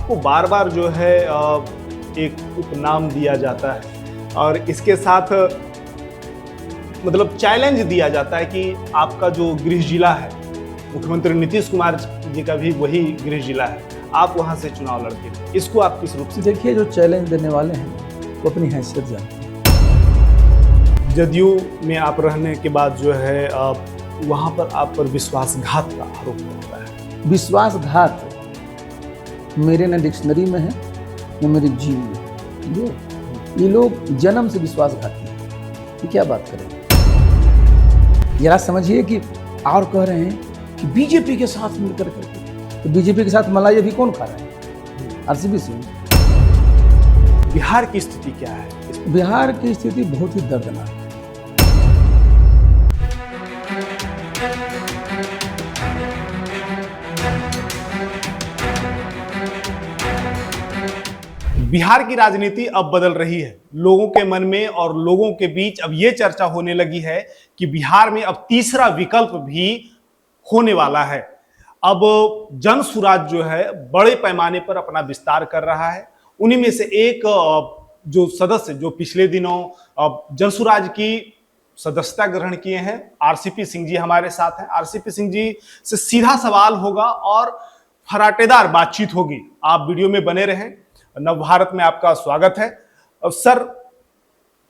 आपको बार बार जो है एक उपनाम दिया जाता है और इसके साथ मतलब चैलेंज दिया जाता है कि आपका जो गृह जिला है, मुख्यमंत्री नीतीश कुमार जी का भी वही गृह जिला है, आप वहां से चुनाव लड़ते हैं। इसको आप किस रूप से देखिए, जो चैलेंज देने वाले हैं वो अपनी हैसियत जानते हैं। जदयू में आप रहने के बाद जो है वहां पर आप पर विश्वासघात का आरोप लगता है। विश्वासघात मेरे न डिक्शनरी में है न मेरे जीव में। ये लोग जन्म से विश्वासघाती हैं। ये क्या बात करें, जरा समझिए कि और कह रहे हैं कि बीजेपी के साथ मिलकर करके, तो बीजेपी के साथ मलाई अभी कौन खा रहा है? आरसीपी सिंह। बिहार की स्थिति क्या है? बिहार की स्थिति बहुत ही दर्दनाक है। बिहार की राजनीति अब बदल रही है। लोगों के मन में और लोगों के बीच अब यह चर्चा होने लगी है कि बिहार में अब तीसरा विकल्प भी होने वाला है। अब जन सुराज जो है बड़े पैमाने पर अपना विस्तार कर रहा है। उन्हीं में से एक जो सदस्य जो पिछले दिनों जन सुराज की सदस्यता ग्रहण किए हैं, आरसीपी सिंह जी हमारे साथ हैं। आरसीपी सिंह जी से सीधा सवाल होगा और फराटेदार बातचीत होगी। आप वीडियो में बने रहें। नवभारत में आपका स्वागत है। सर,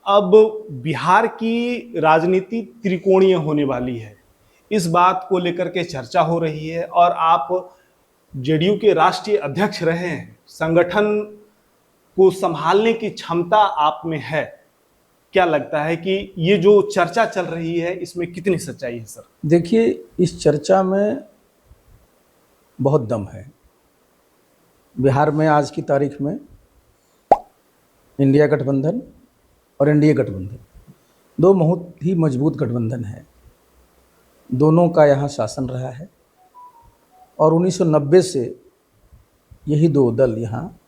अब बिहार की राजनीति त्रिकोणीय होने वाली है, इस बात को लेकर के चर्चा हो रही है और आप जेडीयू के राष्ट्रीय अध्यक्ष रहे हैं, संगठन को संभालने की क्षमता आप में है। क्या लगता है कि ये जो चर्चा चल रही है इसमें कितनी सच्चाई है? सर देखिए, इस चर्चा में बहुत दम है। बिहार में आज की तारीख में इंडिया गठबंधन और एनडीए गठबंधन दो बहुत ही मजबूत गठबंधन है। दोनों का यहाँ शासन रहा है और 1990 से यही दो दल यहाँ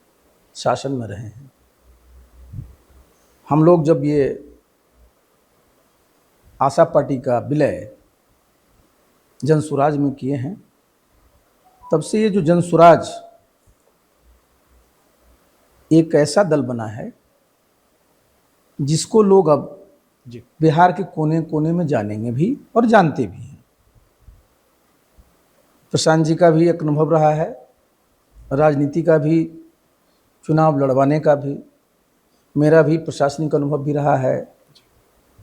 शासन में रहे हैं। हम लोग जब ये आशा पार्टी का विलय जनसुराज में किए हैं, तब से ये जो जनसुराज एक ऐसा दल बना है जिसको लोग अब बिहार के कोने कोने में जानेंगे भी और जानते भी हैं। प्रशांत जी का भी एक अनुभव रहा है, राजनीति का भी, चुनाव लड़वाने का भी। मेरा भी प्रशासनिक अनुभव भी रहा है,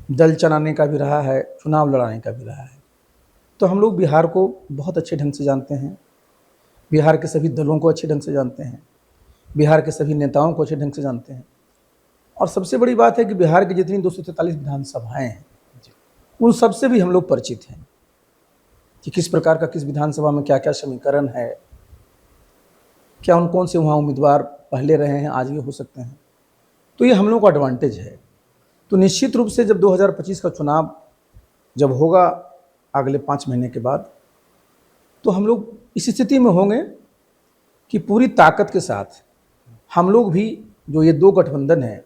दल चलाने का भी रहा है, चुनाव लड़ाने का भी रहा है। तो हम लोग बिहार को बहुत अच्छे ढंग से जानते हैं, बिहार के सभी दलों को अच्छे ढंग से जानते हैं, बिहार के सभी नेताओं को अच्छे ढंग से जानते हैं। और सबसे बड़ी बात है कि बिहार की जितनी 243 विधानसभाएं हैं उन सबसे भी हम लोग परिचित हैं कि किस प्रकार का किस विधानसभा में क्या क्या समीकरण है, क्या कौन से वहाँ उम्मीदवार पहले रहे हैं, आज भी हो सकते हैं। तो ये हम लोग का एडवांटेज है। तो निश्चित रूप से जब 2025 का चुनाव जब होगा अगले 5 महीने के बाद, तो हम लोग इस स्थिति में होंगे कि पूरी ताकत के साथ हम लोग भी जो ये दो गठबंधन है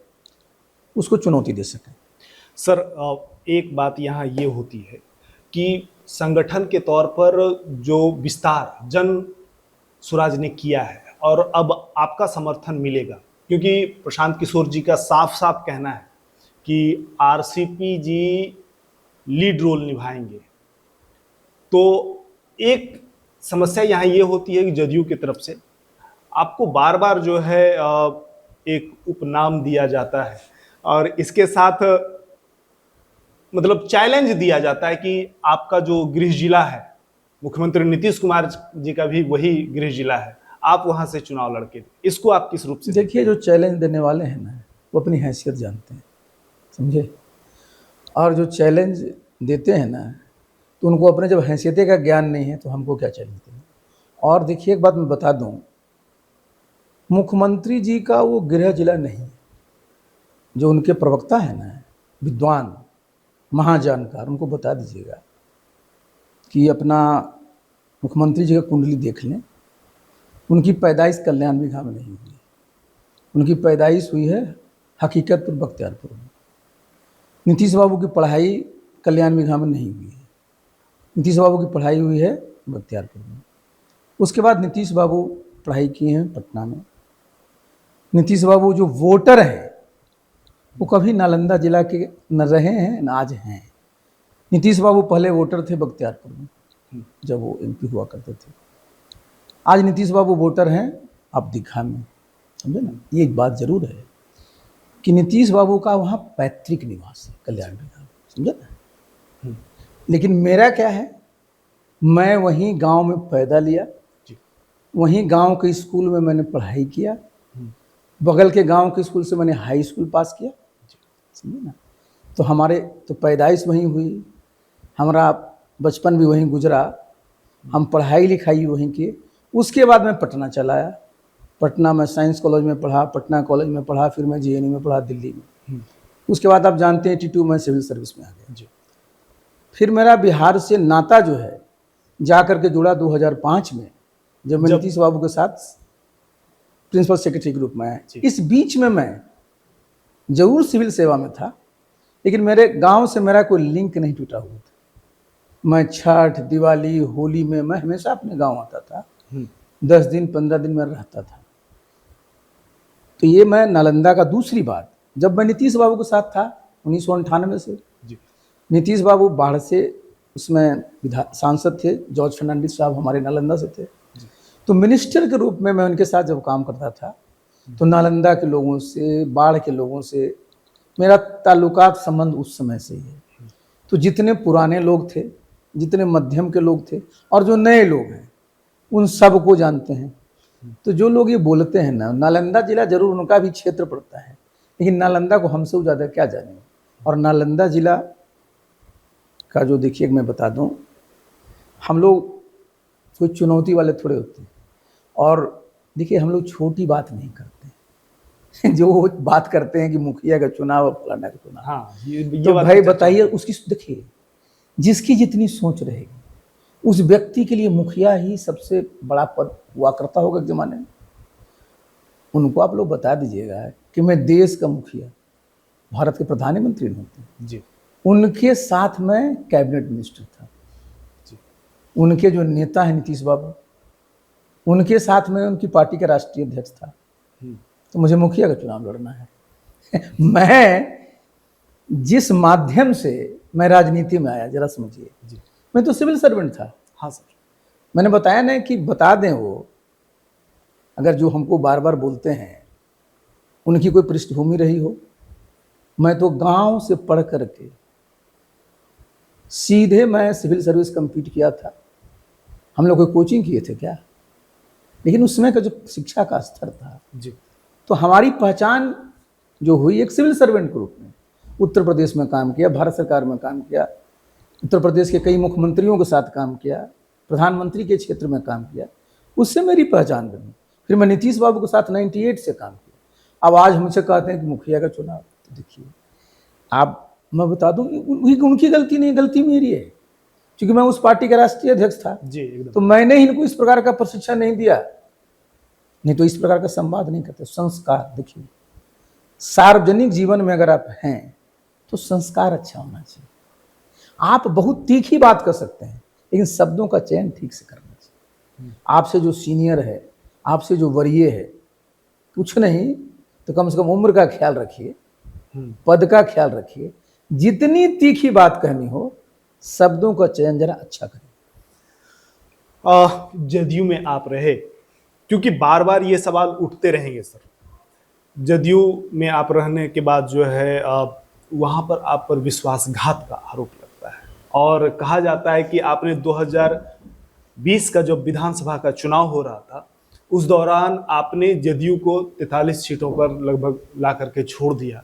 उसको चुनौती दे सकें। सर, एक बात यहाँ ये होती है कि संगठन के तौर पर जो विस्तार जन सुराज ने किया है और अब आपका समर्थन मिलेगा, क्योंकि प्रशांत किशोर जी का साफ साफ कहना है कि आरसीपी जी लीड रोल निभाएंगे। तो एक समस्या यहाँ ये होती है कि जदयू की तरफ से आपको बार बार जो है एक उपनाम दिया जाता है और इसके साथ मतलब चैलेंज दिया जाता है कि आपका जो गृह जिला है, मुख्यमंत्री नीतीश कुमार जी का भी वही गृह जिला है, आप वहां से चुनाव लड़के। इसको आप किस रूप से? देखिए, जो चैलेंज देने वाले हैं ना वो अपनी हैसियत जानते हैं, समझे। और जो चैलेंज देते हैं ना तो उनको अपने जब हैसियत का ज्ञान नहीं है तो हमको क्या चैलेंज देंगे। और देखिए, एक बात मैं बता दूं, मुख्यमंत्री जी का वो गृह जिला नहीं है। जो उनके प्रवक्ता है ना, विद्वान महाजानकार, उनको बता दीजिएगा कि अपना मुख्यमंत्री जी का कुंडली देख लें। उनकी पैदाइश कल्याण बिघा में नहीं हुई, उनकी पैदाइश हुई है हकीकतपुर बख्तियारपुर में। नीतीश बाबू की पढ़ाई कल्याण बिघा में नहीं हुई है, नीतीश बाबू की पढ़ाई हुई है बख्तियारपुर में। उसके बाद नीतीश बाबू पढ़ाई की है पटना में। नीतीश बाबू जो वोटर हैं वो कभी नालंदा जिला के न रहे हैं न आज हैं। नीतीश बाबू पहले वोटर थे बख्तियारपुर में जब वो एमपी हुआ करते थे। आज नीतीश बाबू वोटर हैं अब दीघा में, समझे ना। ये एक बात जरूर है कि नीतीश बाबू का वहाँ पैतृक निवास है कल्याण बिहार, समझे ना। लेकिन मेरा क्या है, मैं वहीं गांव में पैदा लिया, वहीं गांव के स्कूल में मैंने पढ़ाई किया, बगल के गांव के स्कूल से मैंने हाई स्कूल पास किया, समझे ना। तो हमारे तो पैदाइश वहीं हुई, हमारा बचपन भी वहीं गुजरा, हम पढ़ाई लिखाई वहीं की। उसके बाद मैं पटना चला आया। पटना में साइंस कॉलेज में पढ़ा, पटना कॉलेज में पढ़ा, फिर मैं जेएनयू में पढ़ा दिल्ली में। उसके बाद आप जानते हैं 82 में सिविल सर्विस में आ गया। फिर मेरा बिहार से नाता जो है जा कर के जुड़ा 2005 में, जब मैं नीतीश बाबू के साथ प्रिंसिपल सेक्रेटरी के रूप में आया। इस बीच में मैं जरूर सिविल सेवा में था, लेकिन मेरे गांव से मेरा कोई लिंक नहीं टूटा हुआ था। मैं छठ, दिवाली, होली में मैं हमेशा अपने गांव आता था। 10 दिन 15 दिन में रहता था। तो ये मैं नालंदा का। दूसरी बात, जब मैं नीतीश बाबू के साथ था 1998 से, नीतीश बाबू बाढ़ से उसमें सांसद थे, जॉर्ज फर्नांडिस साहब हमारे नालंदा से थे। तो मिनिस्टर के रूप में मैं उनके साथ जब काम करता था तो नालंदा के लोगों से, बाढ़ के लोगों से मेरा ताल्लुकात संबंध उस समय से ही है। तो जितने पुराने लोग थे, जितने मध्यम के लोग थे और जो नए लोग हैं, उन सबको जानते हैं। तो जो लोग ये बोलते हैं ना, नालंदा जिला जरूर उनका भी क्षेत्र पड़ता है, लेकिन नालंदा को हमसे ज़्यादा क्या जाने। और नालंदा जिला का जो देखिए मैं बता दूं, हम लोग कोई चुनौती वाले थोड़े होते हैं। और देखिए हम लोग छोटी बात नहीं करते जो बात करते हैं कि मुखिया का चुनाव, फलाना का चुनाव, हाँ, तो भाई बताइए उसकी, देखिए जिसकी जितनी सोच रहेगी उस व्यक्ति के लिए मुखिया ही सबसे बड़ा पद हुआ करता होगा एक जमाने में। उनको आप लोग बता दीजिएगा कि मैं देश का मुखिया, भारत के प्रधानमंत्री होते हैं जी, उनके साथ में कैबिनेट मिनिस्टर था जी। उनके जो नेता हैं नीतीश बाबू, उनके साथ में उनकी पार्टी का राष्ट्रीय अध्यक्ष था। तो मुझे मुखिया का चुनाव लड़ना है मैं जिस माध्यम से मैं राजनीति में आया, जरा समझिए, मैं तो सिविल सर्वेंट था। हाँ सर, मैंने बताया ना कि बता दें, वो अगर जो हमको बार बार बोलते हैं उनकी कोई पृष्ठभूमि रही हो, मैं तो गांव से पढ़ करके सीधे मैं सिविल सर्विस कंप्लीट किया था। हम लोग कोई कोचिंग किए थे क्या, लेकिन उसमें का जो शिक्षा का स्तर था जी, तो हमारी पहचान जो हुई एक सिविल सर्वेंट के रूप में। उत्तर प्रदेश में काम किया, भारत सरकार में काम किया, उत्तर प्रदेश के कई मुख्यमंत्रियों के साथ काम किया, प्रधानमंत्री के क्षेत्र में काम किया, उससे मेरी पहचान बनी। फिर मैं नीतीश बाबू के साथ 98 से काम किया। अब आज हमसे कहते हैं कि मुखिया का चुनाव, तो देखिए आप, मैं बता दूं उनकी गलती नहीं, गलती मेरी है, क्योंकि मैं उस पार्टी का राष्ट्रीय अध्यक्ष था जी, तो मैंने इनको इस प्रकार का प्रशिक्षण नहीं दिया, नहीं तो इस प्रकार का संवाद नहीं करते। संस्कार देखिए, सार्वजनिक जीवन में अगर आप हैं तो संस्कार अच्छा होना चाहिए। आप बहुत तीखी बात कर सकते हैं, लेकिन शब्दों का चयन ठीक से करना चाहिए। आपसे जो सीनियर है, आपसे जो वरीय है, कुछ नहीं तो कम से कम उम्र का ख्याल रखिए, पद का ख्याल रखिए। जितनी तीखी बात कहनी हो, शब्दों का चयन जरा अच्छा करें। जदयू में आप रहे, क्योंकि बार बार ये सवाल उठते रहेंगे सर। जदयू में आप रहने के बाद जो है वहाँ पर आप पर विश्वासघात का आरोप लगता है, और कहा जाता है कि आपने 2020 का जब विधानसभा का चुनाव हो रहा था, उस दौरान आपने जदयू को 43 सीटों पर लगभग ला करके छोड़ दिया,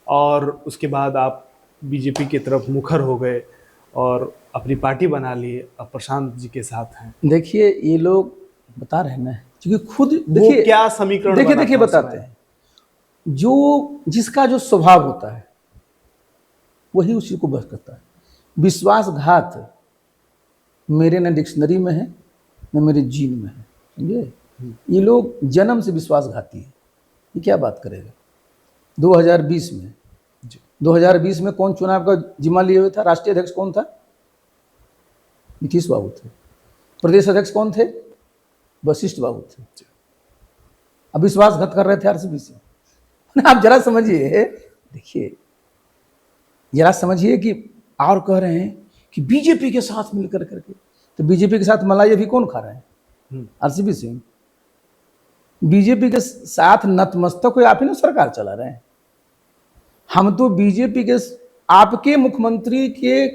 और उसके बाद आप बीजेपी की तरफ मुखर हो गए और अपनी पार्टी बना लिए, अब प्रशांत जी के साथ हैं। देखिए ये लोग बता रहे हैं ना, क्योंकि खुद देखिए क्या समीकरण, देखिए बताते हैं, जो जिसका जो स्वभाव होता है वही उसी को बस करता है। विश्वासघात मेरे न डिक्शनरी में है न मेरे जीन में है, समझे। ये लोग जन्म से विश्वासघाती है। ये क्या बात करेगा। 2020 में 2020 में कौन चुनाव का जिम्मा लिए हुए था? राष्ट्रीय अध्यक्ष कौन था? नीतीश बाबू थे। प्रदेश अध्यक्ष कौन थे? वशिष्ठ बाबू थे। अब विश्वासघात कर रहे थे आरसीपी से। आप जरा समझिए, देखिए जरा समझिए कि और कह रहे हैं कि बीजेपी के साथ मिलकर करके, तो बीजेपी के साथ मलाई अभी कौन खा रहे हैं? आरसीपी सिंह। बीजेपी के साथ नतमस्तक हुए आप ही ना सरकार चला रहे हैं। हम तो बीजेपी के, आपके मुख्यमंत्री के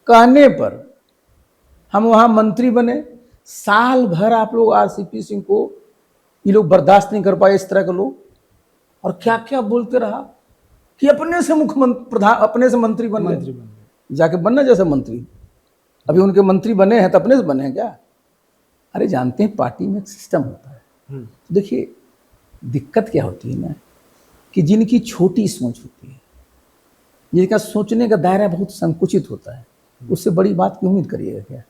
कहने पर हम वहां मंत्री बने। साल भर आप लोग आरसीपी सिंह को, ये लोग बर्दाश्त नहीं कर पाए इस तरह के लोग, और क्या क्या बोलते रहा कि अपने से मुख्यमंत्री, प्रधान अपने से मंत्री बन गए। जाके बनना जैसे मंत्री, अभी उनके मंत्री बने हैं तो अपने से बने हैं क्या? अरे जानते हैं पार्टी में एक सिस्टम होता है। तो देखिए दिक्कत क्या होती है ना, कि जिनकी छोटी सोच होती है, जिनका सोचने का दायरा बहुत संकुचित होता है, उससे बड़ी बात की उम्मीद करिएगा क्या?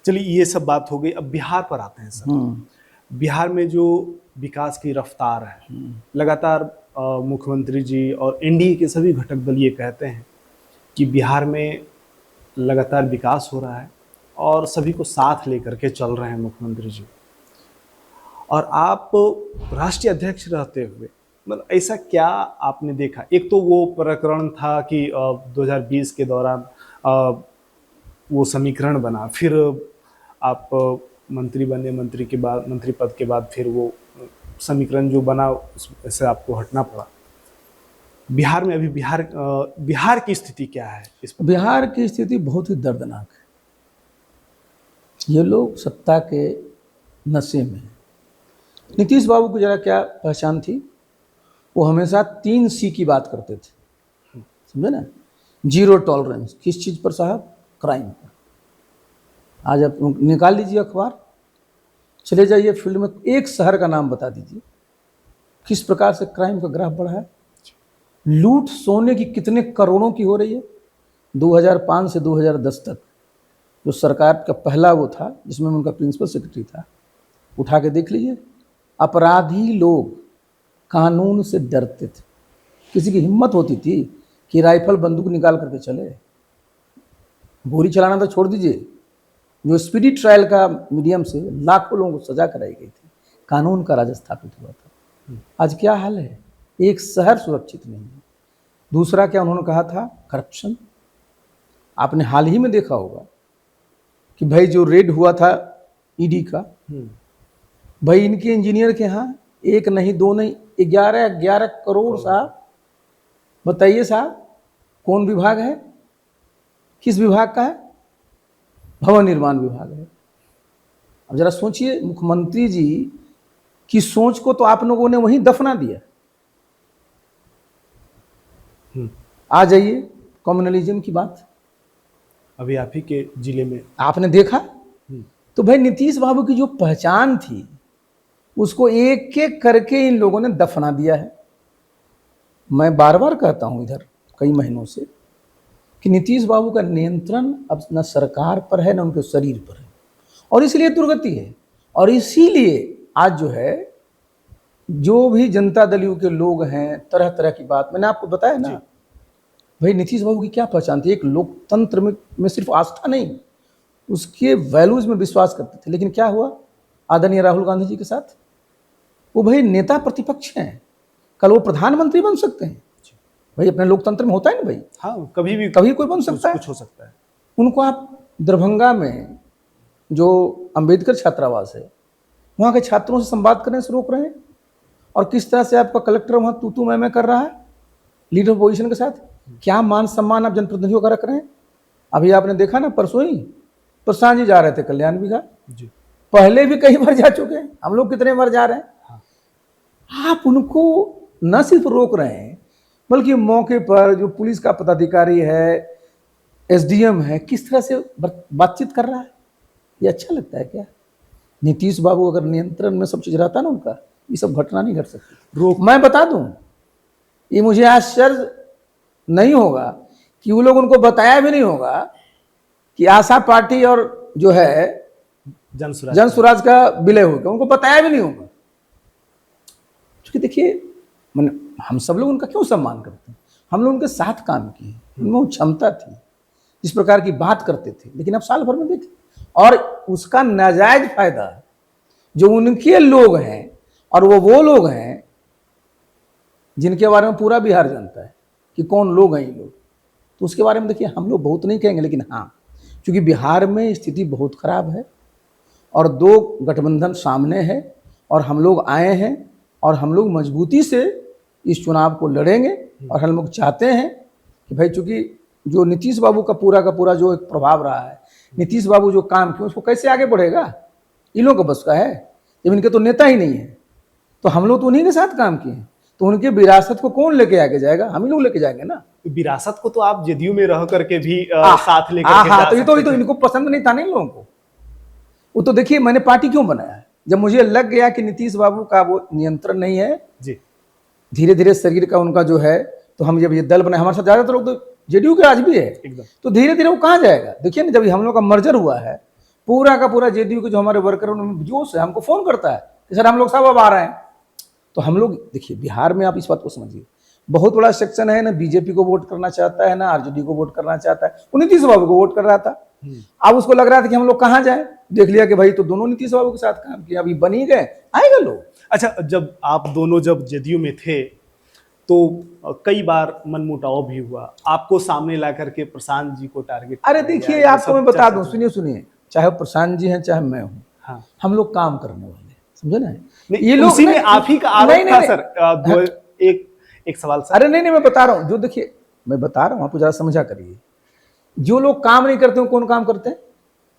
चलिए ये सब बात हो गई, अब बिहार पर आते हैं सर। बिहार में जो विकास की रफ्तार है, लगातार मुख्यमंत्री जी और एनडीए के सभी घटक दल ये कहते हैं कि बिहार में लगातार विकास हो रहा है और सभी को साथ लेकर के चल रहे हैं मुख्यमंत्री जी। और आप राष्ट्रीय अध्यक्ष रहते हुए मतलब ऐसा क्या आपने देखा? एक तो वो प्रकरण था कि 2020 के दौरान वो समीकरण बना, फिर आप मंत्री बने, मंत्री के बाद, मंत्री पद के बाद फिर वो समीकरण जो बना उससे आपको हटना पड़ा। बिहार में अभी बिहार की स्थिति क्या है इस पर? बिहार की स्थिति बहुत ही दर्दनाक है। ये लोग सत्ता के नशे में। नीतीश बाबू को जरा क्या पहचान थी, वो हमेशा 3 C की बात करते थे, समझे ना? Zero tolerance. किस चीज़ पर साहब? क्राइम पर। आज आप निकाल लीजिए अखबार, चले जाइए फील्ड में, एक शहर का नाम बता दीजिए किस प्रकार से क्राइम का ग्राफ बढ़ा है। लूट सोने की कितने करोड़ों की हो रही है। 2005 से 2010 तक जो सरकार का पहला वो था, जिसमें उनका प्रिंसिपल सेक्रेटरी था, उठा के देख लीजिए। अपराधी लोग कानून से डरते थे। किसी की हिम्मत होती थी कि राइफल बंदूक निकाल करके चले। गोली चलाना तो छोड़ दीजिए, जो स्पीडी ट्रायल का मीडियम से लाखों लोगों को सजा कराई गई थी, कानून का राज स्थापित हुआ था। आज क्या हाल है? एक शहर सुरक्षित नहीं है। दूसरा क्या उन्होंने कहा था? करप्शन। आपने हाल ही में देखा होगा कि भाई जो रेड हुआ था ईडी का, भाई इनके इंजीनियर के यहाँ 1 नहीं 2 नहीं 11 करोड़ साहब। बताइए साहब, कौन विभाग है? किस विभाग का है? भवन निर्माण विभाग है। अब जरा सोचिए, मुख्यमंत्री जी की सोच को तो आप लोगों ने वहीं दफना दिया। आ जाइए कम्युनलिज्म की बात, अभी आप ही के जिले में आपने देखा तो भाई नीतीश बाबू की जो पहचान थी उसको एक एक करके इन लोगों ने दफना दिया है। मैं बार बार कहता हूं इधर कई महीनों से कि नीतीश बाबू का नियंत्रण अब न सरकार पर है न उनके शरीर पर है, और इसलिए दुर्गति है। और इसीलिए आज जो है, जो भी जनता दल के लोग हैं, तरह तरह की बात, मैंने आपको बताया ना भाई, नीतीश बाबू की क्या पहचान थी? एक लोकतंत्र में सिर्फ आस्था नहीं, उसके वैल्यूज में विश्वास करते थे। लेकिन क्या हुआ आदरणीय राहुल गांधी जी के साथ? वो भाई नेता प्रतिपक्ष हैं, कल वो प्रधानमंत्री बन सकते हैं। भाई अपने लोकतंत्र में होता है ना भाई, हाँ, कभी कोई बन सकता है, कुछ हो सकता है। उनको आप दरभंगा में जो अंबेडकर छात्रावास है, वहाँ के छात्रों से संवाद करने से रोक रहे हैं। और किस तरह से आपका कलेक्टर वहाँ तू मैं कर रहा है लीडर पोजीशन के साथ। क्या मान सम्मान आप जनप्रतिनिधियों का रख रहे हैं। अभी आपने देखा ना, परसों ही प्रशांत जी जा रहे थे कल्याण विभाग, पहले भी कई बार जा चुके हैं, हम लोग कितने बार जा रहे हैं। आप उनको न सिर्फ रोक रहे हैं, बल्कि मौके पर जो पुलिस का पदाधिकारी है, एसडीएम है, किस तरह से बातचीत कर रहा है। ये अच्छा लगता है क्या? नीतीश बाबू अगर नियंत्रण में सब चीज रहता ना उनका, ये सब घटना नहीं घट सकती। मैं बता दूं, ये मुझे आश्चर्य नहीं होगा कि वो लोग, उनको बताया भी नहीं होगा कि आशा पार्टी और जो है जन स्वराज का विलय हो गया, उनको बताया भी नहीं होगा। क्योंकि देखिए, हम सब लोग उनका क्यों सम्मान करते हैं? हम लोग उनके साथ काम किए, उनमें वो क्षमता थी, जिस प्रकार की बात करते थे। लेकिन अब साल भर में देखें, और उसका नाजायज फायदा जो उनके लोग हैं और वो लोग हैं जिनके बारे में पूरा बिहार जानता है कि कौन लोग हैं ये लोग। तो उसके बारे में देखिए हम लोग बहुत नहीं कहेंगे, लेकिन हाँ, क्योंकि बिहार में स्थिति बहुत खराब है और दो गठबंधन सामने है और हम लोग आए हैं और हम लोग मजबूती से इस चुनाव को लड़ेंगे। और हम लोग चाहते हैं कि भाई, चूंकि जो नीतीश बाबू का पूरा जो एक प्रभाव रहा है, नीतीश बाबू जो काम किए उसको कैसे आगे बढ़ेगा, इन लोगों का बस का है, जब इनके तो नेता ही नहीं है। तो हम लोग तो उन्हीं के साथ काम किए हैं, तो उनके विरासत को कौन लेके आगे जाएगा, हम ही लोग लेके जाएंगे ना। विरासत को तो आप जदयू में रह करके भी साथ लेकर के जा तो ये सकते तो थे। इनको पसंद नहीं था ना इन लोगों को। वो तो देखिए मैंने पार्टी क्यों बनाया है, जब मुझे लग गया कि नीतीश बाबू का वो नियंत्रण नहीं है जी, धीरे धीरे शरीर का उनका जो है, तो हम जब ये दल बनाए, हमारे साथ ज्यादातर लोग तो जेडीयू के आज भी है, एकदम। तो धीरे धीरे वो कहाँ जाएगा। देखिए ना, जब हम लोग का मर्जर हुआ है, पूरा का पूरा जेडीयू के जो हमारे वर्कर उनमें जोश है, हमको फोन करता है कि सर हम लोग सब अब आ रहे हैं। तो हम लोग देखिए बिहार में आप इस बात को समझिए, बहुत बड़ा सेक्शन है ना बीजेपी को वोट करना चाहता है ना आरजेडी को वोट करना चाहता है। वो नीतीश बाबू को वोट कर रहा था, अब उसको लग रहा था कि हम लोग कहाँ जाए, देख लिया कि भाई तो दोनों नीतीश बाबू के साथ काम किया, अभी बन ही गए, आएगा लोग। अच्छा, जब आप दोनों जब जदयू में थे तो कई बार मनमुटाव भी हुआ, आपको सामने ला करके प्रशांत जी को टारगेट अरे किया देखिए गया, ये आपको सब मैं बता चर्चा दूं, चली। सुनिए, चाहे प्रशांत जी हैं चाहे मैं हूं, हाँ, हम लोग काम करने वाले हैं, समझे ना। नहीं, ये लोग उसी में नहीं- आप ही का नहीं, आरोप नहीं, था नहीं। सर। एक सवाल सर। अरे नहीं, मैं बता रहा हूं, जो देखिए मैं बता रहा हूं, आपको जरा समझा करिए। जो लोग काम नहीं करते हैं कौन काम करते हैं,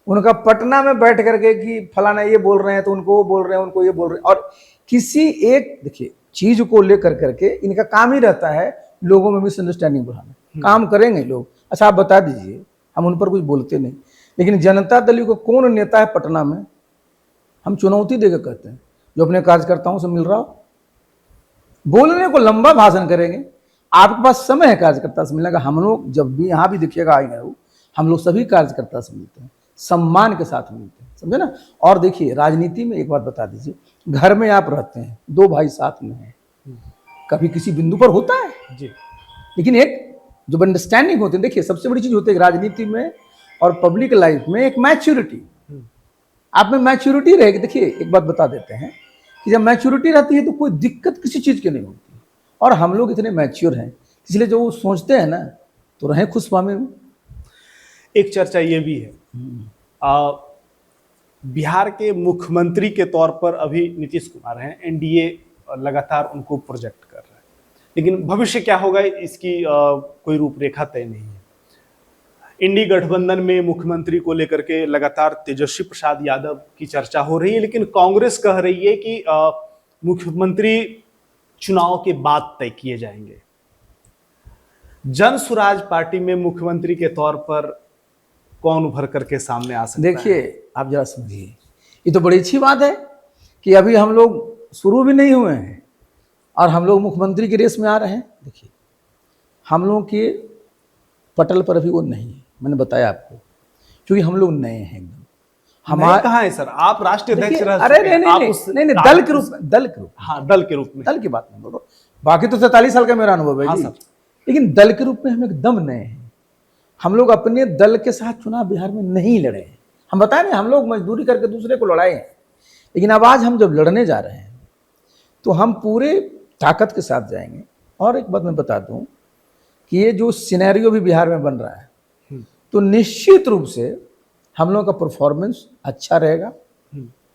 उनका पटना में बैठ करके कि फलाना ये बोल रहे हैं तो उनको वो बोल रहे हैं, उनको ये बोल रहे हैं, और किसी एक देखिए चीज को लेकर करके इनका काम ही रहता है लोगों में मिसअंडरस्टैंडिंग बढ़ाना। काम करेंगे लोग, अच्छा आप बता दीजिए, हम उन पर कुछ बोलते नहीं, लेकिन जनता दल का कौन नेता है पटना में, हम चुनौती देकर कहते हैं, जो अपने कार्यकर्ताओं से मिल रहा हो, बोलने को लंबा भाषण करेंगे, आपके पास समय है कार्यकर्ता से मिलने का। हम लोग जब भी यहाँ भी देखिएगा आएंगे, हम लोग सभी कार्यकर्ता से मिलते हैं, सम्मान के साथ मिलते हैं, समझे ना। और देखिए राजनीति में एक बात बता दीजिए, घर में आप रहते हैं, दो भाई साथ में हैं, कभी किसी बिंदु पर होता है जी, लेकिन एक जो अंडरस्टैंडिंग होती है, देखिए सबसे बड़ी चीज होती है राजनीति में और पब्लिक लाइफ में, एक मैच्योरिटी। आप में मैच्योरिटी रहेगी। देखिए एक बात बता देते हैं कि जब मैच्योरिटी रहती है तो कोई दिक्कत किसी चीज की नहीं होती, और हम लोग इतने मैच्योर हैं, इसलिए जो वो सोचते हैं ना तो रहें खुशफहमी में। एक चर्चा ये भी है, बिहार के मुख्यमंत्री के तौर पर अभी नीतीश कुमार हैं, एनडीए लगातार उनको प्रोजेक्ट कर रहा है, लेकिन भविष्य क्या होगा इसकी कोई रूपरेखा तय नहीं है। इंडी गठबंधन में मुख्यमंत्री को लेकर के लगातार तेजस्वी प्रसाद यादव की चर्चा हो रही है, लेकिन कांग्रेस कह रही है कि मुख्यमंत्री चुनाव के बाद तय किए जाएंगे। जन स्वराज पार्टी में मुख्यमंत्री के तौर पर कौन उभर करके सामने आ सकता है? देखिए आप जरा समझिए, ये तो बड़ी अच्छी बात है कि अभी हम लोग शुरू भी नहीं हुए हैं और हम लोग मुख्यमंत्री की रेस में आ रहे हैं। देखिए हम लोग के पटल पर अभी वो नहीं है, मैंने बताया आपको, क्योंकि हम लोग नए हैं एकदम। हमारे कहाँ है सर, आप राष्ट्रीय अध्यक्ष रह अरे चुके हैं, आप उस- नहीं, दल के रूप में, हाँ, दल के रूप में, दल की बात नहीं बोलो, बाकी तो 43 साल का मेरा अनुभव है हाँ जी। सर। लेकिन दल के रूप में हम एकदम नए हैं। हम लोग अपने दल के साथ चुनाव बिहार में नहीं लड़े हैं। हम बताए ना, हम लोग मजदूरी करके दूसरे को लड़ाए हैं, लेकिन अब आज हम जब लड़ने जा रहे हैं तो हम पूरे ताकत के साथ जाएंगे। और एक बात मैं बता दूं कि ये जो सिनेरियो भी बिहार में बन रहा है, तो निश्चित रूप से हम लोगों का परफॉर्मेंस अच्छा रहेगा।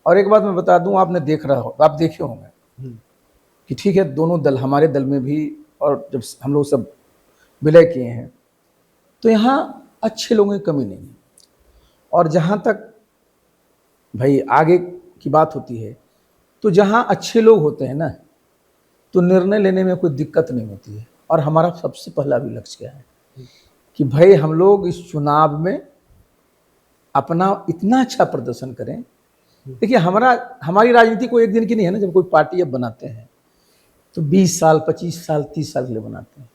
और एक बात मैं बता दूं, आपने देख रहा हो, आप देखे होंगे कि ठीक है, दोनों दल, हमारे दल में भी और जब हम लोग सब विलय किए हैं तो यहाँ अच्छे लोगों की कमी नहीं है। और जहाँ तक भाई आगे की बात होती है, तो जहाँ अच्छे लोग होते हैं ना, तो निर्णय लेने में कोई दिक्कत नहीं होती है। और हमारा सबसे पहला भी लक्ष्य क्या है कि भाई हम लोग इस चुनाव में अपना इतना अच्छा प्रदर्शन करें। देखिए हमारी राजनीति कोई एक दिन की नहीं है ना, जब कोई पार्टी अब बनाते हैं तो 20 साल 25 साल 30 साल के लिए बनाते हैं।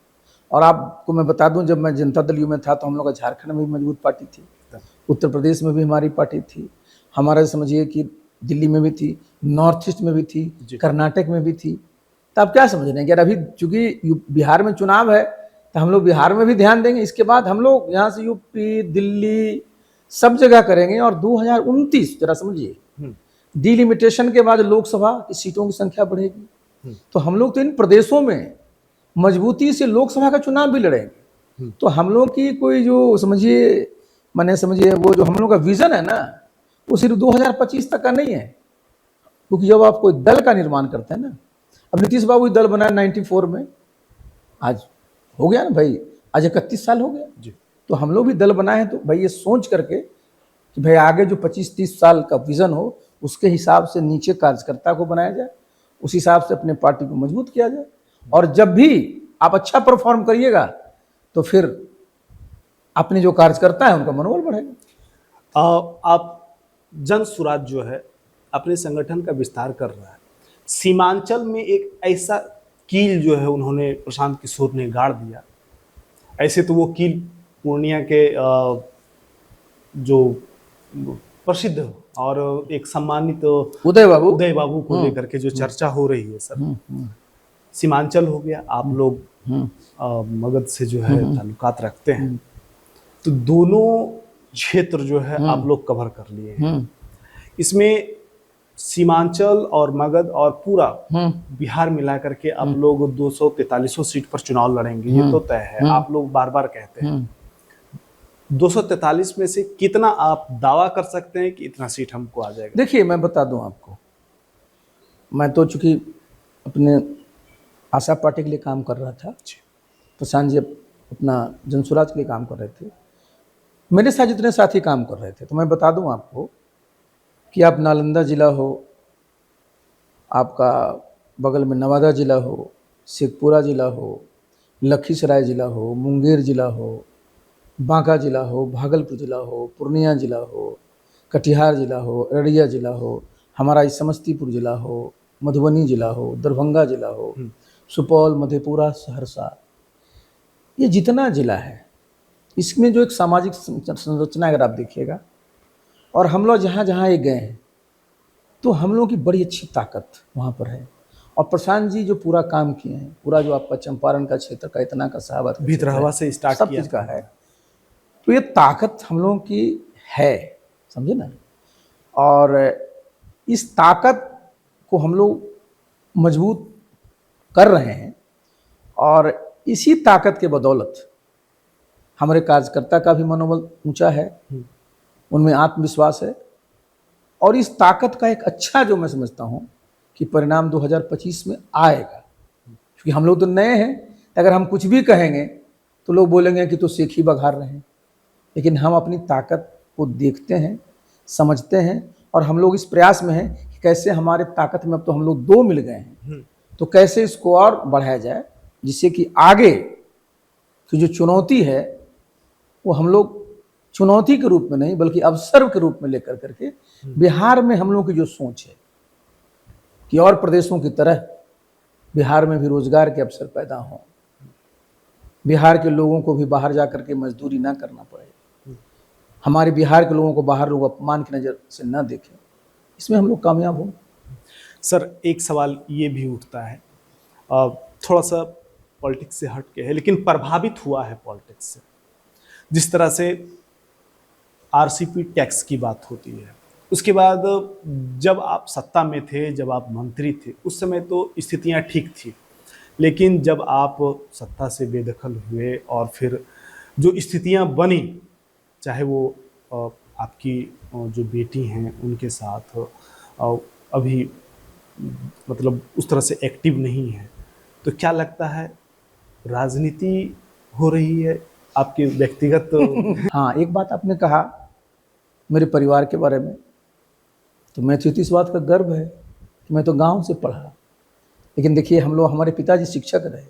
और आपको मैं बता दूं, जब मैं जनता दल यू में था तो हम लोग का झारखंड में भी मजबूत पार्टी थी, उत्तर प्रदेश में भी हमारी पार्टी थी, हमारा समझिए कि दिल्ली में भी थी, नॉर्थ ईस्ट में भी थी, कर्नाटक में भी थी। तो आप क्या समझ रहे हैं कि अभी चूंकि बिहार में चुनाव है तो हम लोग बिहार में भी ध्यान देंगे, इसके बाद हम लोग यहाँ से यूपी दिल्ली सब जगह करेंगे। और 2029 जरा समझिए, डिलिमिटेशन के बाद लोकसभा की सीटों की संख्या बढ़ेगी, तो हम लोग तो इन प्रदेशों में मजबूती से लोकसभा का चुनाव भी लड़ेंगे। तो हम लोग की कोई जो समझिए, माने समझिए वो जो हम लोग का विजन है ना, वो सिर्फ 2025 तक का नहीं है। क्योंकि जब आप कोई दल का निर्माण करते हैं ना, अब नीतीश बाबू दल बनाया 94 में, आज हो गया ना भाई, आज 31 साल हो गया जी। तो हम लोग भी दल बनाए हैं। तो भाई ये सोच करके कि भाई आगे जो 25-30 साल का विजन हो, उसके हिसाब से नीचे कार्यकर्ता को बनाया जाए, उस हिसाब से अपने पार्टी को मजबूत किया जाए। और जब भी आप अच्छा परफॉर्म करिएगा तो फिर अपने जो कार्यकर्ता है उनका मनोबल बढ़ेगा। आप जन स्वराज जो है अपने संगठन का विस्तार कर रहा है, सीमांचल में एक ऐसा कील जो है उन्होंने प्रशांत किशोर ने गाड़ दिया। ऐसे तो वो कील पूर्णिया के जो प्रसिद्ध और एक सम्मानित उदय बाबू को लेकर के जो चर्चा हो रही है सर, सीमांचल हो गया, आप लोग मगध से जो है ताल्लुकात रखते हैं, तो दोनों क्षेत्र जो है आप लोग कवर कर लिए हैं। इसमें सीमांचल और मगध और पूरा बिहार मिला करके आप लोग 243 सीट पर चुनाव लड़ेंगे, ये तो तय है। आप लोग बार बार कहते हैं 243 में से कितना आप दावा कर सकते हैं कि इतना सीट हमको आ जाएगा? देखिए मैं बता दूं आपको, मैं तो चूंकि अपने आशा पार्टी के लिए काम कर रहा था, प्रशांत जी अपना जनसुराज के लिए काम कर रहे थे, मेरे साथ जितने साथी काम कर रहे थे, तो मैं बता दूं आपको कि आप नालंदा जिला हो, आपका बगल में नवादा जिला हो, शेखपुरा जिला हो, लखीसराय जिला हो, मुंगेर जिला हो, बांका जिला हो, भागलपुर जिला हो, पूर्णिया जिला हो, कटिहार जिला हो, अररिया जिला हो, हमारा इस समस्तीपुर जिला हो, मधुबनी जिला हो, दरभंगा जिला हो, सुपौल, मधेपुरा, सहरसा, ये जितना जिला है इसमें जो एक सामाजिक संरचना अगर आप देखिएगा, और हम लोग जहाँ जहाँ ये गए हैं तो हम लोगों की बड़ी अच्छी ताकत वहाँ पर है। और प्रशांत जी जो पूरा काम किए हैं, पूरा जो आपका चंपारण का क्षेत्र का इतना का साहब भितरहवा से स्टार्ट सब चीज़ का है, तो ये ताकत हम लोगों की है, समझे ना। और इस ताकत को हम लोग मजबूत कर रहे हैं, और इसी ताकत के बदौलत हमारे कार्यकर्ता का भी मनोबल ऊंचा है, उनमें आत्मविश्वास है, और इस ताकत का एक अच्छा जो मैं समझता हूं कि परिणाम 2025 में आएगा। क्योंकि हम लोग तो नए हैं, अगर हम कुछ भी कहेंगे तो लोग बोलेंगे कि तो सीख ही बघार रहे हैं, लेकिन हम अपनी ताकत को देखते हैं, समझते हैं, और हम लोग इस प्रयास में हैं कि कैसे हमारे ताकत में अब तो हम लोग 2 मिल गए हैं, तो कैसे इसको और बढ़ाया जाए, जिससे कि आगे की जो चुनौती है वो हम लोग चुनौती के रूप में नहीं बल्कि अवसर के रूप में लेकर करके बिहार में हम लोगों की जो सोच है कि और प्रदेशों की तरह बिहार में भी रोजगार के अवसर पैदा हों, बिहार के लोगों को भी बाहर जा करके मजदूरी ना करना पड़े, हमारे बिहार के लोगों को बाहर लोग अपमान की नज़र से ना देखें, इसमें हम लोग कामयाब हों। सर एक सवाल ये भी उठता है, थोड़ा सा पॉलिटिक्स से हट के है लेकिन प्रभावित हुआ है पॉलिटिक्स से, जिस तरह से आरसीपी टैक्स की बात होती है, उसके बाद जब आप सत्ता में थे, जब आप मंत्री थे, उस समय तो स्थितियां ठीक थी, लेकिन जब आप सत्ता से बेदखल हुए और फिर जो स्थितियां बनी, चाहे वो आपकी जो बेटी हैं उनके साथ अभी मतलब उस तरह से एक्टिव नहीं है, तो क्या लगता है राजनीति हो रही है आपके व्यक्तिगत? हाँ, एक बात आपने कहा मेरे परिवार के बारे में, तो मैं तो इस बात का गर्व है कि मैं तो गांव से पढ़ा, लेकिन देखिए हम लोग, हमारे पिताजी शिक्षक रहे,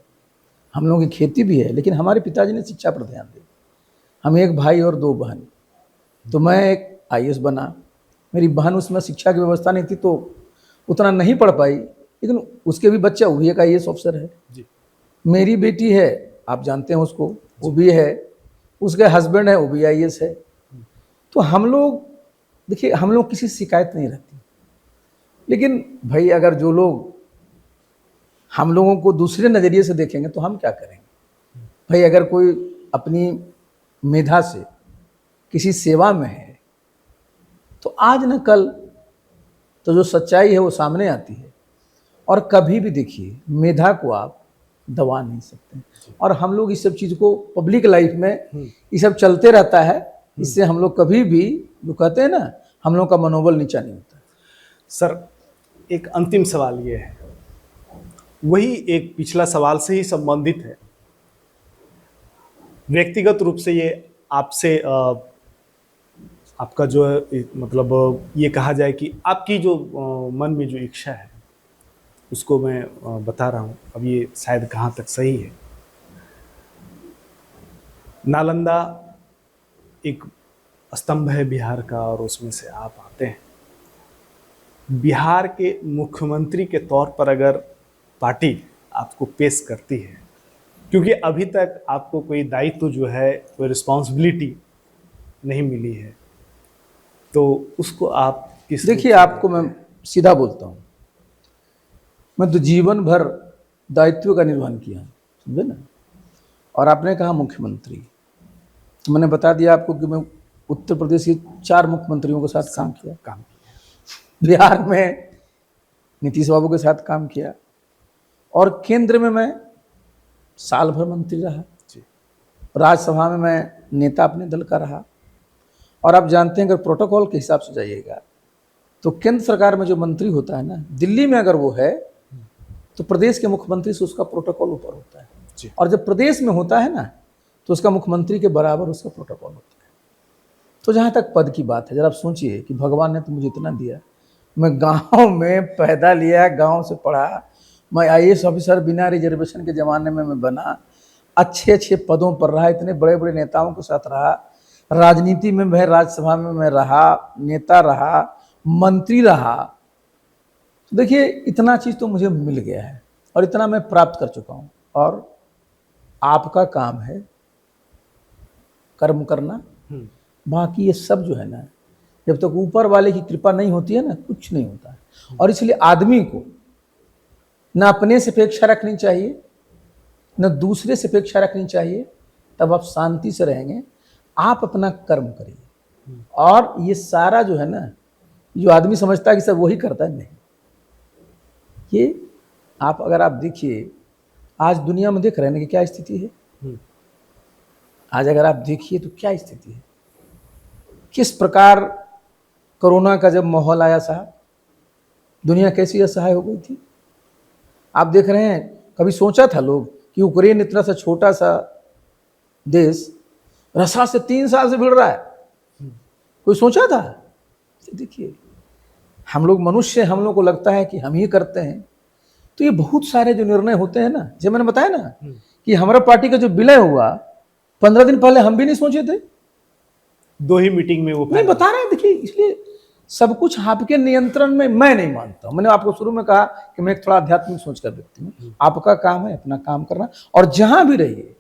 हम लोगों की खेती भी है, लेकिन हमारे पिताजी ने शिक्षा पर ध्यान दिया। हम एक भाई और 2 बहन, तो मैं एक IAS बना, मेरी बहन उसमें शिक्षा की व्यवस्था नहीं थी तो उतना नहीं पढ़ पाई, लेकिन उसके भी बच्चा, वो भी एक IAS ऑफिसर है जी। मेरी बेटी है, आप जानते हैं उसको, वो भी है, उसके हस्बैंड है, वो भी IAS है। तो हम लोग देखिए, हम लोग किसी शिकायत नहीं रहती, लेकिन भाई अगर जो लोग हम लोगों को दूसरे नज़रिए से देखेंगे तो हम क्या करेंगे। भाई अगर कोई अपनी मेधा से किसी सेवा में है तो आज न कल तो जो सच्चाई है वो सामने आती है। और कभी भी देखिए, मेधा को आप दबा नहीं सकते। और हम लोग इस सब चीज़ को पब्लिक लाइफ में ये सब चलते रहता है, इससे हम लोग कभी भी जो कहते हैं ना, हम लोग का मनोबल नीचा नहीं होता। सर, एक अंतिम सवाल ये है, वही एक पिछला सवाल से ही संबंधित है। व्यक्तिगत रूप से ये आपसे आपका जो है मतलब ये कहा जाए कि आपकी जो मन में जो इच्छा है उसको मैं बता रहा हूँ, अब ये शायद कहाँ तक सही है। नालंदा एक स्तंभ है बिहार का और उसमें से आप आते हैं। बिहार के मुख्यमंत्री के तौर पर अगर पार्टी आपको पेश करती है, क्योंकि अभी तक आपको कोई दायित्व जो है, कोई रिस्पॉन्सिबिलिटी नहीं मिली है, तो उसको आप किस देखिए, आपको मैं सीधा बोलता हूँ, मैं तो जीवन भर दायित्व का निर्वहन किया, समझे ना। और आपने कहा मुख्यमंत्री, तो मैंने बता दिया आपको कि मैं उत्तर प्रदेश के 4 मुख्यमंत्रियों के साथ काम किया, बिहार में नीतीश बाबू के साथ काम किया, और केंद्र में मैं साल भर मंत्री रहा, राज्यसभा में मैं नेता अपने दल का रहा। और आप जानते हैं, अगर प्रोटोकॉल के हिसाब से जाइएगा तो केंद्र सरकार में जो मंत्री होता है ना, दिल्ली में अगर वो है तो प्रदेश के मुख्यमंत्री से उसका प्रोटोकॉल ऊपर होता है, और जब प्रदेश में होता है ना तो उसका मुख्यमंत्री के बराबर उसका प्रोटोकॉल होता है। तो जहाँ तक पद की बात है, जरा आप सोचिए कि भगवान ने तो मुझे इतना दिया, मैं गांव में पैदा लिया, गांव से पढ़ा, मैं IAS ऑफिसर बिना रिजर्वेशन के ज़माने में मैं बना, अच्छे अच्छे पदों पर रहा, इतने बड़े बड़े नेताओं के साथ रहा, राजनीति में मैं राज्यसभा में मैं रहा, नेता रहा, मंत्री रहा। तो देखिए, इतना चीज़ तो मुझे मिल गया है और इतना मैं प्राप्त कर चुका हूँ। और आपका काम है कर्म करना, बाकी ये सब जो है ना, जब तक ऊपर वाले की कृपा नहीं होती है ना, कुछ नहीं होता है। और इसलिए आदमी को न अपने से अपेक्षा रखनी चाहिए, न दूसरे से अपेक्षा रखनी चाहिए, तब आप शांति से रहेंगे। आप अपना कर्म करिए, और ये सारा जो है ना, जो आदमी समझता है कि सब वही करता है, नहीं। ये आप अगर आप देखिए, आज दुनिया में देख रहे हैं कि क्या स्थिति है। आज अगर आप देखिए तो क्या स्थिति है, किस प्रकार कोरोना का जब माहौल आया साहब, दुनिया कैसी असहाय हो गई थी। आप देख रहे हैं, कभी सोचा था लोग कि यूक्रेन इतना सा छोटा सा देश रसा से 3 साल से भिड़ रहा है, कोई सोचा था? देखिए, हम लोग मनुष्य, हम लोग को लगता है कि हम ही करते हैं। तो ये बहुत सारे जो निर्णय होते हैं ना, जब मैंने बताया ना कि हमारा पार्टी का जो विलय हुआ 15 दिन पहले, हम भी नहीं सोचे थे। 2 ही मीटिंग में वो नहीं बता रहे हैं। देखिए, इसलिए सब कुछ आपके नियंत्रण में मैं नहीं मानता हूं। मैंने आपको शुरू में कहा कि मैं एक थोड़ा आध्यात्मिक सोच का व्यक्ति हूं। आपका काम है अपना काम करना, और जहां भी रहिए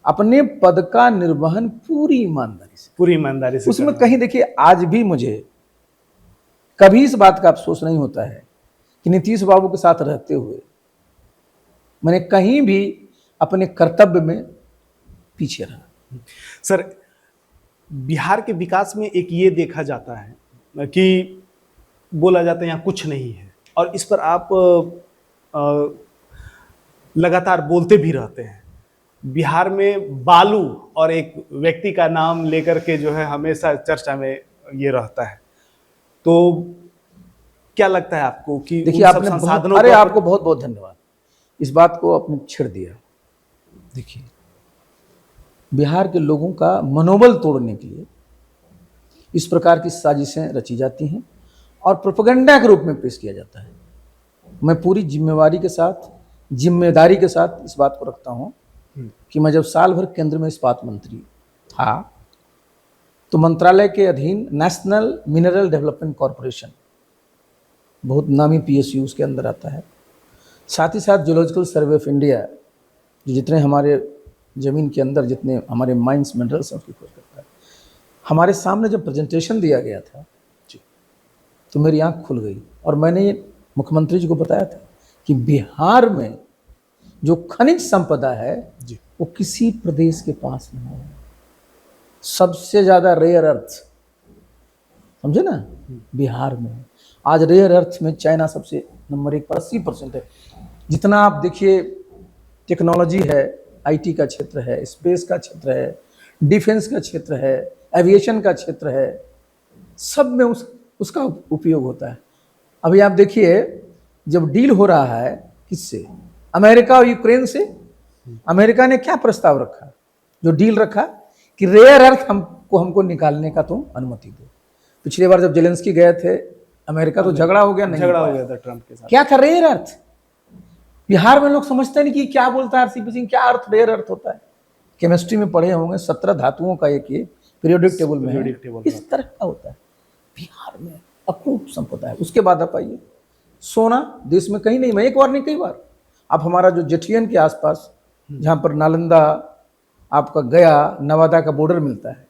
अपने पद का निर्वहन पूरी ईमानदारी से उसमें कहीं देखिए, आज भी मुझे कभी इस बात का अफसोस नहीं होता है कि नीतीश बाबू के साथ रहते हुए मैंने कहीं भी अपने कर्तव्य में पीछे रहा। सर, बिहार के विकास में एक ये देखा जाता है कि बोला जाता है यहाँ कुछ नहीं है, और इस पर आप लगातार बोलते भी रहते हैं। बिहार में बालू और एक व्यक्ति का नाम लेकर के जो है हमेशा चर्चा में ये रहता है। तो क्या लगता है आपको कि देखिए, आपने आपको बहुत बहुत धन्यवाद, इस बात को आपने छेड़ दिया। देखिए, बिहार के लोगों का मनोबल तोड़ने के लिए इस प्रकार की साजिशें रची जाती हैं और प्रोपेगेंडा के रूप में पेश किया जाता है। मैं पूरी जिम्मेदारी के साथ इस बात को रखता हूं कि मैं जब साल भर केंद्र में इस्पात मंत्री था, तो मंत्रालय के अधीन नेशनल मिनरल डेवलपमेंट कॉरपोरेशन, बहुत नामी PSU उसके अंदर आता है, साथ ही साथ जियोलॉजिकल सर्वे ऑफ इंडिया, जो जितने हमारे ज़मीन के अंदर जितने हमारे माइंस मिनरल्स हैं उसकी खोज करता है। हमारे सामने जब प्रेजेंटेशन दिया गया था तो मेरी आंख खुल गई, और मैंने ये मुख्यमंत्री जी को बताया था कि बिहार में जो खनिज संपदा है वो किसी प्रदेश के पास नहीं है। सबसे ज़्यादा रेयर अर्थ, समझे ना, बिहार में। आज रेयर अर्थ में चाइना सबसे नंबर 1 पर 80% है। जितना आप देखिए टेक्नोलॉजी है, आईटी का क्षेत्र है, स्पेस का क्षेत्र है, डिफेंस का क्षेत्र है, एविएशन का क्षेत्र है, सब में उसका उपयोग होता है। अभी आप देखिए जब डील हो रहा है किससे, अमेरिका और यूक्रेन से, अमेरिका ने क्या प्रस्ताव रखा, जो डील रखा कि रेयर अर्थ हमको निकालने का तुम अनुमति दो। पिछली बार जब जेलेंस्की गए थे अमेरिका तो झगड़ा हो गया, नहीं झगड़ा हो गया था ट्रम्प के साथ। क्या था रेयर अर्थ? बिहार में लोग समझते नहीं कि क्या बोलता है आरसीपी सिंह, क्या अर्थ रेयर अर्थ होता है। केमिस्ट्री में पढ़े होंगे 17 धातुओं का एक ये पीरियोडिक टेबल में है, इस तरह का होता है। बिहार में अपूर्व संपदा है। उसके बाद आप आइए, सोना देश में कहीं नहीं, मैं एक बार नहीं कई बार, आप हमारा जो जेठियन के आसपास जहाँ पर नालंदा आपका गया नवादा का बॉर्डर मिलता है,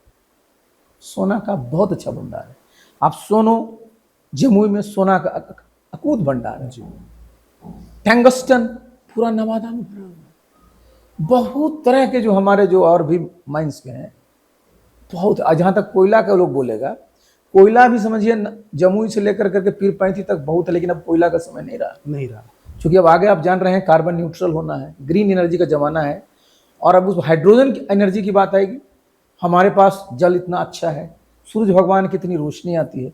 सोना का बहुत अच्छा भंडार है। आप सोनो जमुई में सोना का अकूत भंडार है। टंगस्टन पूरा नवादा में भरा हुआ है। बहुत तरह के जो हमारे जो और भी माइंस के हैं, बहुत। जहाँ तक कोयला का लोग बोलेगा, कोयला भी समझिए जमुई से लेकर करके पीर पैंती तक बहुत है, लेकिन अब कोयला का समय नहीं रहा। क्योंकि अब आगे आप जान रहे हैं कार्बन न्यूट्रल होना है, ग्रीन एनर्जी का जमाना है। और अब उस हाइड्रोजन की एनर्जी की बात आएगी। हमारे पास जल इतना अच्छा है, सूरज भगवान की इतनी रोशनी आती है,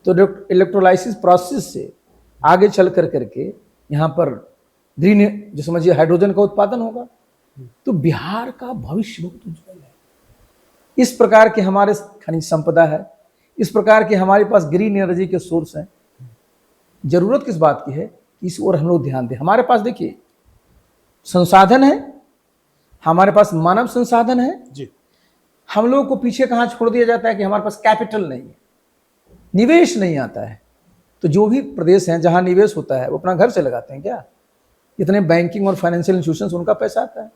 तो इलेक्ट्रोलाइसिस प्रोसेस से आगे चल कर करके यहाँ पर ग्रीन जो समझिए हाइड्रोजन का उत्पादन होगा। तो बिहार का भविष्य बहुत उज्जवल है। इस प्रकार के हमारे खनिज संपदा है, इस प्रकार के हमारे पास ग्रीन एनर्जी के सोर्स हैं। जरूरत किस बात की है कि इस ओर हम लोग ध्यान दें। हमारे पास देखिए संसाधन है, हमारे पास मानव संसाधन है जी। हम लोगों को पीछे कहाँ छोड़ दिया जाता है कि हमारे पास कैपिटल नहीं है, निवेश नहीं आता है। तो जो भी प्रदेश हैं जहाँ निवेश होता है वो अपना घर से लगाते हैं क्या? इतने बैंकिंग और फाइनेंशियल इंस्टीट्यूशंस उनका पैसा आता है।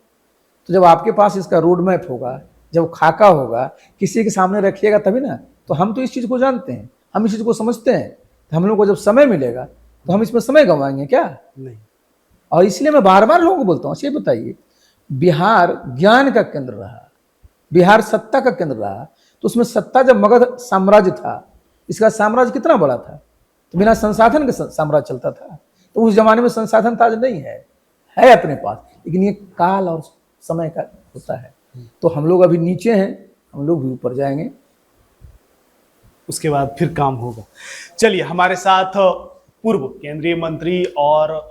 तो जब आपके पास इसका रोड मैप होगा, जब खाका होगा, किसी के सामने रखिएगा तभी ना। तो हम तो इस चीज़ को जानते हैं, हम इस चीज़ को समझते हैं। तो हम लोग को जब समय मिलेगा तो हम इसमें समय गंवाएंगे क्या? नहीं। और इसलिए मैं बार बार लोगों को बोलता हूँ, अच्छा बताइए, बिहार ज्ञान का केंद्र रहा, बिहार सत्ता का केंद्र रहा, तो उसमें सत्ता जब मगध साम्राज्य था, इसका साम्राज्य कितना बड़ा था? तो बिना संसाधन के साम्राज्य चलता था। तो उस जमाने में संसाधन ताज नहीं है अपने पास, लेकिन ये काल और समय का होता है। तो हम लोग अभी नीचे हैं, हम लोग भी ऊपर जाएंगे, उसके बाद फिर काम होगा। चलिए, हमारे साथ पूर्व केंद्रीय मंत्री और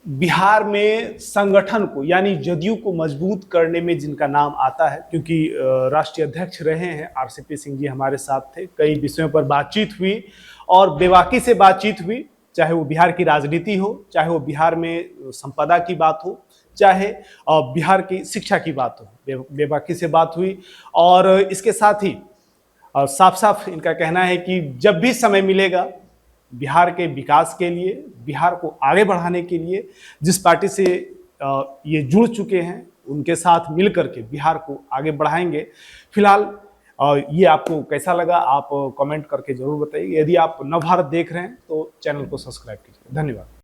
बिहार में संगठन को यानी जदयू को मजबूत करने में जिनका नाम आता है, क्योंकि राष्ट्रीय अध्यक्ष रहे हैं आरसीपी सिंह जी हमारे साथ थे, कई विषयों पर बातचीत हुई और बेबाकी से बातचीत हुई, चाहे वो बिहार की राजनीति हो, चाहे वो बिहार में संपदा की बात हो, चाहे बिहार की शिक्षा की बात हो, बेबाकी से बात हुई। और इसके साथ ही साफ साफ इनका कहना है कि जब भी समय मिलेगा बिहार के विकास के लिए, बिहार को आगे बढ़ाने के लिए जिस पार्टी से ये जुड़ चुके हैं उनके साथ मिलकर के बिहार को आगे बढ़ाएंगे। फिलहाल ये आपको कैसा लगा आप कमेंट करके जरूर बताइए। यदि आप नवभारत देख रहे हैं तो चैनल को सब्सक्राइब कीजिए। धन्यवाद।